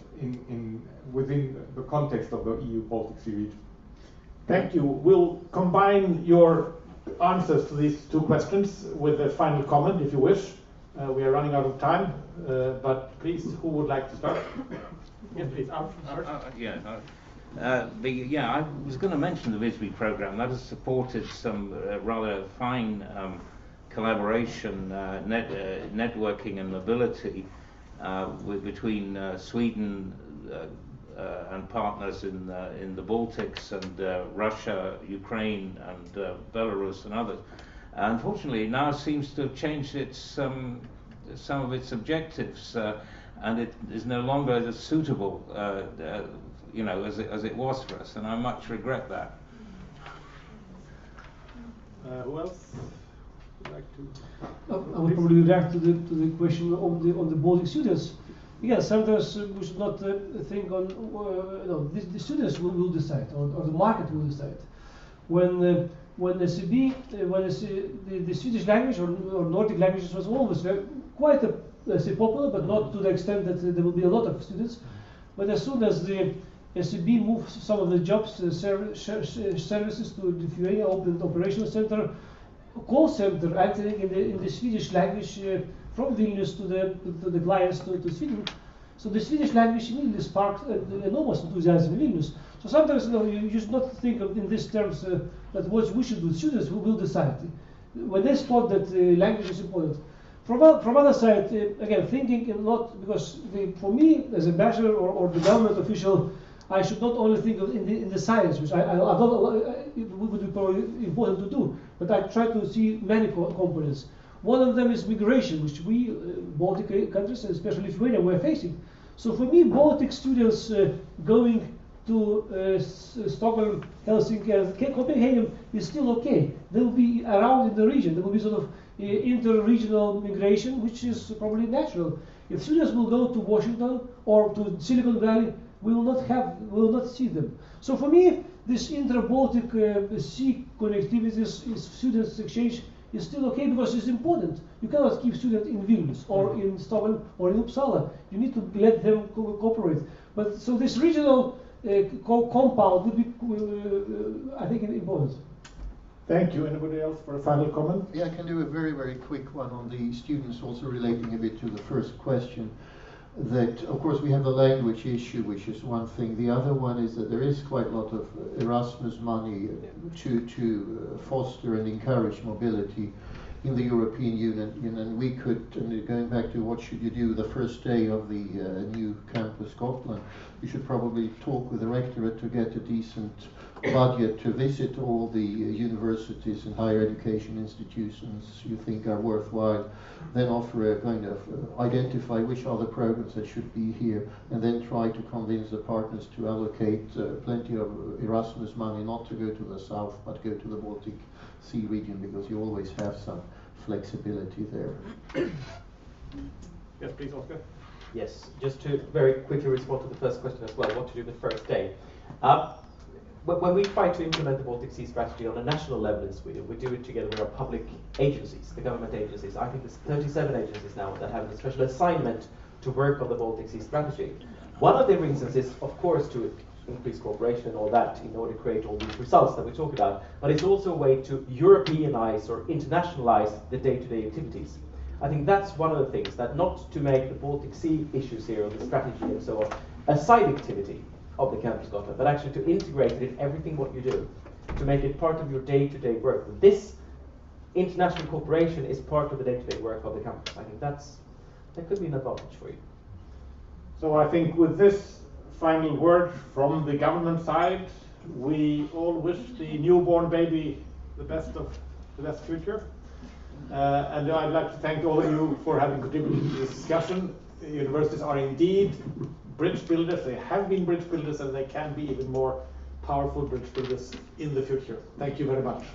within the context of the EU Baltic Sea region? Thank you. We'll combine your answers to these two questions with a final comment, if you wish. We are running out of time, but please, who would like to start? Yes, please. I was going to mention the VISB program. That has supported some rather fine collaboration, networking and mobility between Sweden and partners in the Baltics and Russia, Ukraine and Belarus and others. Unfortunately, it now seems to have changed some of its objectives, and it is no longer as suitable, as it was for us, and I much regret that. Who else would like to? I would probably react to the question on the Baltic students. Again, sometimes we should not think on the students will decide, or the market will decide. When the Swedish language or Nordic languages was always quite popular, but not to the extent that there will be a lot of students. But as soon as the SEB moved some of the jobs, services to Lithuania, opened operational center, call center acting in the Swedish language from Vilnius to the clients to Sweden. So the Swedish language immediately sparked enormous enthusiasm in Vilnius. So sometimes you should not think of in these terms that what we should do. Students who will decide when they spot that language is important. From other side, again, thinking not because for me as a bachelor or the government official, I should not only think of in the science, which I it would be probably important to do, but I try to see many components. One of them is migration, which we Baltic countries, and especially Lithuania, were facing. So for me, Baltic students going to Stockholm, Helsinki, and Copenhagen is still okay. They will be around in the region. There will be sort of inter-regional migration, which is probably natural. If students will go to Washington or to Silicon Valley, we will not see them. So for me, this inter-Baltic sea connectivity, students exchange, is still okay because it's important. You cannot keep students in Vilnius or in Stockholm or in Uppsala. You need to let them cooperate. But so this regional compound would be, I think, important. Thank you. Anybody else for a final comment? Yeah, I can do a very, very quick one on the students, also relating a bit to the first question. That, of course, we have the language issue, which is one thing. The other one is that there is quite a lot of Erasmus money to foster and encourage mobility in the European Union. And we could, and going back to what should you do the first day of the new campus Gotland, you should probably talk with the rectorate to get a decent budget to visit all the universities and higher education institutions you think are worthwhile, then offer a kind of identify which are the programs that should be here, and then try to convince the partners to allocate plenty of Erasmus money, not to go to the south, but go to the Baltic Sea region, because you always have some flexibility there. Yes, please, Oscar. Yes, just to very quickly respond to the first question as well, what to do the first day. When we try to implement the Baltic Sea strategy on a national level in Sweden, we do it together with our public agencies, the government agencies. I think there's 37 agencies now that have a special assignment to work on the Baltic Sea strategy. One of the reasons is, of course, to increase cooperation and all that in order to create all these results that we talk about, but it's also a way to Europeanize or internationalize the day-to-day activities. I think that's one of the things, that not to make the Baltic Sea issues here, or the strategy and so on, a side activity of the Campus Gotland, but actually to integrate it in everything what you do, to make it part of your day-to-day work. This international cooperation is part of the day-to-day work of the campus. I think that could be an advantage for you. So I think with this final word from the government side, we all wish the newborn baby the best future. And I'd like to thank all of you for having contributed to this discussion. The universities are indeed bridge builders. They have been bridge builders, and they can be even more powerful bridge builders in the future. Thank you very much.